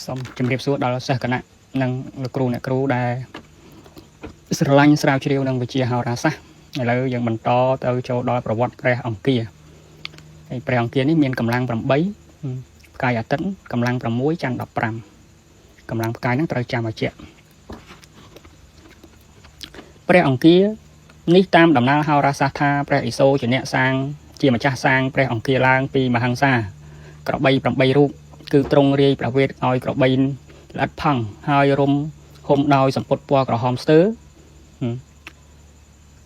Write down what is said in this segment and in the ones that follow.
សូមជម្រាបសួរដល់សិស្សគណៈនិងលោកគ្រូអ្នកគ្រូដែលស្រឡាញ់ស្រាវជ្រាវនឹងវិជ្ជាហោរាសាស្ត្រឥឡូវយើងបន្តទៅចូលដល់ប្រវត្តិព្រះអង្គាហើយព្រះអង្គានេះមានកម្លាំង8ផ្កាយអាទិត្យកម្លាំង6ច័ន្ទ15កម្លាំងផ្កាយហ្នឹងត្រូវចាំឲ្យជាក់ព្រះអង្គានេះតាមដំណើរហោរាសាស្ត្រថាព្រះឥសូរជាអ្នកសាងជាម្ចាស់សាងព្រះអង្គាឡើងពីមហិង្សាក្របី8រូបគឺទ្រង់រាយប្រវេតឲ្យក្របីល្អិតផង់ហើយរុំហុំដោយសម្ពុតពណ៌ក្រហមស្ទើរ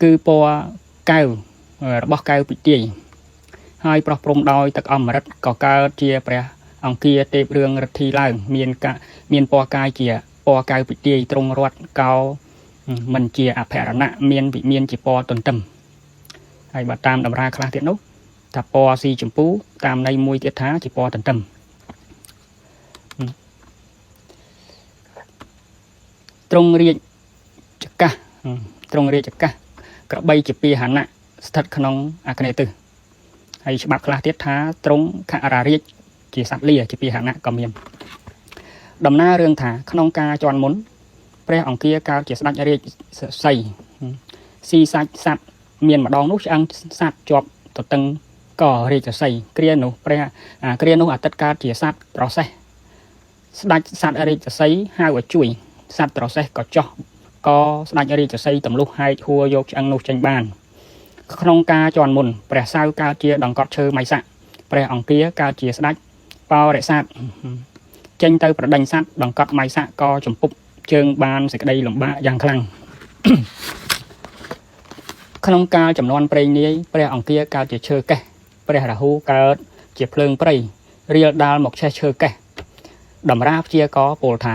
គឺពណ៌កៅរបស់កៅពិទាយហើយប្រោះព្រំដោយទឹកអមរិតក៏កើតជាព្រះអង្គាទេពរឿងរិទ្ធីឡើងមានពណ៌កាយជាពណ៌កៅពិទាយទ្រង់រត់កោមិនជាអភរណៈមានវិមានជាពណ៌ទន្ទឹមហើយបើតាមតម្រាខ្លះទៀតនោះថាពណ៌ស៊ីចម្ពូតាមន័យមួយទៀតថាជាពណ៌ទន្ទឹមទ្រង់រាជចកាសក្របីជាពាហនៈស្ថិតក្នុងអាគ្នេយ៍ទិសហើយច្បាប់ខ្លះទៀតថាទ្រង់ខរារាជជាសត្វលាជាពាហនៈក៏មានដំណើររឿងថាក្នុងការជន់មុនព្រះអង្គាកើតជាស្ដេចរាជសីស៊ីសាច់សัตว์មានម្ដងនោះឆ្អឹងសัตว์ជាប់ទទឹងក៏រាជសីគ្រានោះអាទិត្យកើតជាសัตว์ត្រសេះស្ដេចសัตว์រាជសីហៅឲ្យជួយសัตว์ត្រសេះក៏ចោះក៏ស្ដេចរាជសីទម្លុះហែកហួរយកឆ្អឹងនោះចេញបានក្នុងការជន់មុនព្រះសៅកើតជាដង្កត់ឈើមៃស័កព្រះអង្គាកើតជាស្ដេចបោរិស័តចេញទៅប្រដេញសัตว์ដង្កត់មៃស័កក៏ចំពុបជើងបានសេចក្តីលំបាកយ៉ាងខ្លាំងក្នុងកាលចំនួនព្រេងនាយព្រះអង្គាកើតជាឈើកេះព្រះរាហូកើតជាភ្លើងព្រៃរៀលដាល់មកឆេះឈើកេះតម្រាព្យាករពោលថា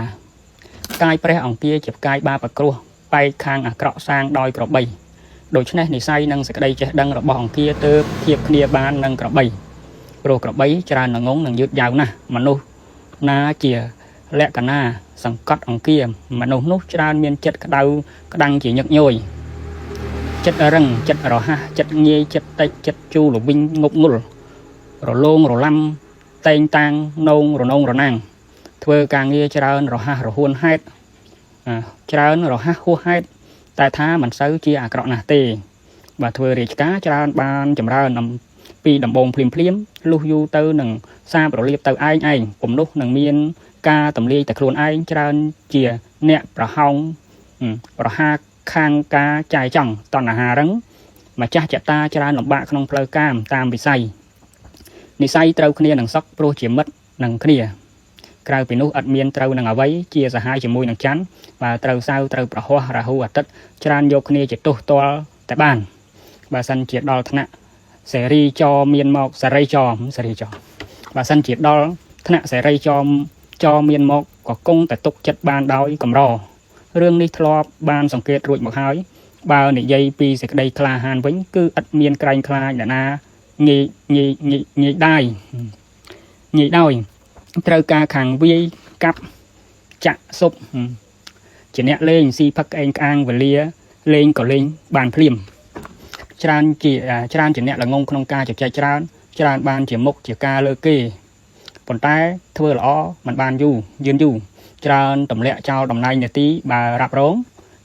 កាយព្រះអង្គាជាផ្កាយបាបគ្រោះបែកខាងអាក្រក់សាងដោយក្របីដូច្នេះនិស័យនិងសេចក្តីចេះដឹងរបស់អង្គាទើបធៀបគ្នាបាននឹងក្របីព្រោះក្របីច្រើនងងនិងយឺតយ៉ាវណាស់មនុស្សណាជាលក្ខណៈសង្កត់អង្គាមនុស្សនោះច្រើនមានចិត្តក្តៅក្តាំងជាញឹកញយចិត្តរឹងចិត្តរហ័សចិត្តងាយចិត្តតិចចិត្តជូរល្វីងងប់ងុលរលោងរឡាំតែងតាំងនងរនងរណាំងធ្វើការងារច្រើនរហ័សរហួនហេតុច្រើនរហ័សហួសហេតុតែថាមិនសូវជាអាក្រក់ណាស់ទេបើធ្វើរាជការច្រើនបានចម្រើនពីដំបងភ្លាមលុះយូរទៅនឹងសាបរលាបទៅឯងពំនោះនឹងមានការទម្លាយតែខ្លួនឯងច្រើនជាអ្នកប្រហោងប្រហាខាងការចាយចង់តណ្ហារឹងម្ចាស់ចតាច្រើនលំបាកក្នុងផ្លូវកាមតាមវិស័យនិស័យត្រូវគ្នានឹងសក់ព្រោះជាមិត្តនឹងគ្នាក្រៅពីនោះអត់មានត្រូវនឹងអ្វីជាសហាយជាមួយនឹងច័ន្ទបើត្រូវសៅត្រូវប្រហោះរាហូអាទិត្យច្រើនយកគ្នាជាទោសទាល់តែបានបើសិនជាដល់ថ្នាក់សេរីចមានមកសេរីចបើសិនជាដល់ថ្នាក់សេរីចមានមកក៏គង់តែទុកចិត្តបានដោយកម្ររឿងនេះធ្លាប់បានសង្កេតរួចមកហើយបើនិយាយពីសេចក្តីក្លាហានវិញគឺឥតមានក្រែងខ្លាចអ្នកណាងាយដោយត្រូវការខាងវាយកាប់ចាក់សុបជាអ្នកលេងស៊ីផឹកក្អេងក្អាងវេលាលេងក៏លេងបានភ្លាមច្រើនជាអ្នកល្ងងក្នុងការជជែកច្រើនបានជាមុខជាការលើគេប៉ុន្តែធ្វើល្អមិនបានយឺនយូរច្រើនទម្លាក់ចោលតំណែងនាទីបើរ៉ាប់រង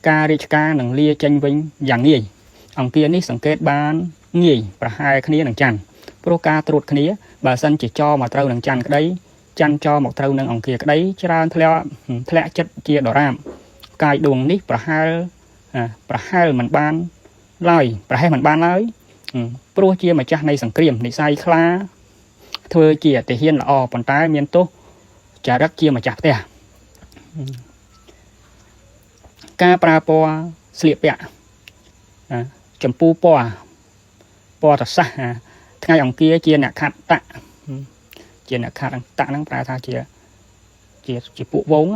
ការរាជការនឹងលាចេញវិញយ៉ាងងាយអង្គានេះសង្កេតបានងាយប្រហែលគ្នានឹងច័ន្ទព្រោះការត្រួតគ្នាបើសិនជាចមកត្រូវនឹងច័ន្ទក្តីច័ន្ទចមកត្រូវនឹងអង្គាក្តីច្រើនធ្លាក់ចិត្តជាដរាបកាយដួងនេះប្រហែលមិនបានឡើយព្រោះជាម្ចាស់នៃសង្គ្រាមនិស័យខ្លាធ្វើជាទាហានល្អប៉ុន្តែមានទោសចរិតជាម្ចាស់ផ្ទះការប្រើពណ៌ស្លៀកពាក់ចម្ពូពណ៌តសាសថ្ងៃអង្គាជាអ្នកខាត់តៈហ្នឹងប្រែថាជាពួកវង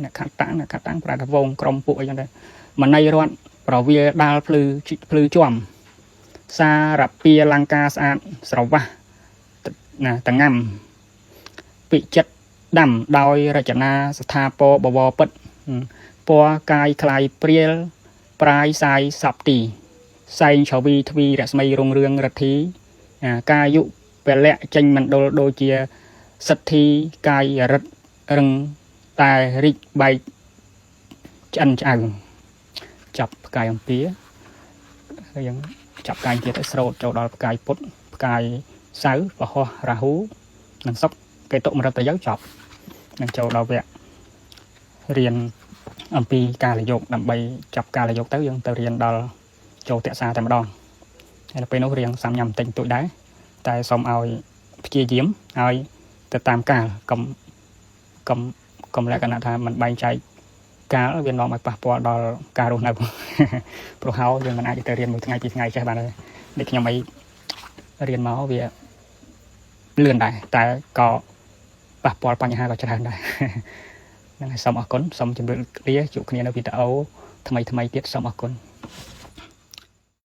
អ្នកខាត់តៈប្រែថាវងក្រុមពួកអីចឹងដែរមណីរត់ប្រវាដាល់ភ្លឺជាំសារពាលង្ការស្អាតស្រវះតងាំពិចិត្តដាំដោយរចនាស្ថាពរបវរពិតពណ៌កាយคล้ายព្រាលប្រាយសាយសពទីសែងឆវីទ្វីរស្មីរុងរឿងរទ្ធីកាយុពលៈចេញមណ្ឌលដូចជាសិទ្ធិកាយរិទ្ធ រឹងតែរីកបែកឆ្អិនឆ្អៅចាប់ផ្កាយអំពីយើងចាប់ផ្កាយទៀតទៅស្រោតចូលដល់ផ្កាយពុទ្ធផ្កាយសៅរ៍ពហោះរាហូនិងសុក្រគេតុមរិតទៅចប់នឹងចូលដល់វគ្គរៀនអំពីការលយកដើម្បីចាប់ការលយកទៅយើងទៅរៀនដល់ចូលទក្សាតែម្ដងហើយដល់ពេលនោះរៀងសាំញ៉ាំតិចតួចដែរតែសូមឲ្យព្យាយាមឲ្យទៅតាមកាលកុំលក្ខណៈថាมันបែងចែកកាលវានាំឲ្យប៉ះពាល់ដល់ការរស់នៅព្រោះហៅយើងមិនអាចទៅរៀនមួយថ្ងៃពីរថ្ងៃចេះបានទេដូចខ្ញុំអីរៀនមកវាលឿនដែរតែក៏ប៉ះពាល់បញ្ហាក៏ច្រើនដែរហ្នឹងហើយសូមអរគុណសូមជម្រាបលាជួបគ្នានៅវីដេអូថ្មីទៀតសូមអរគុណ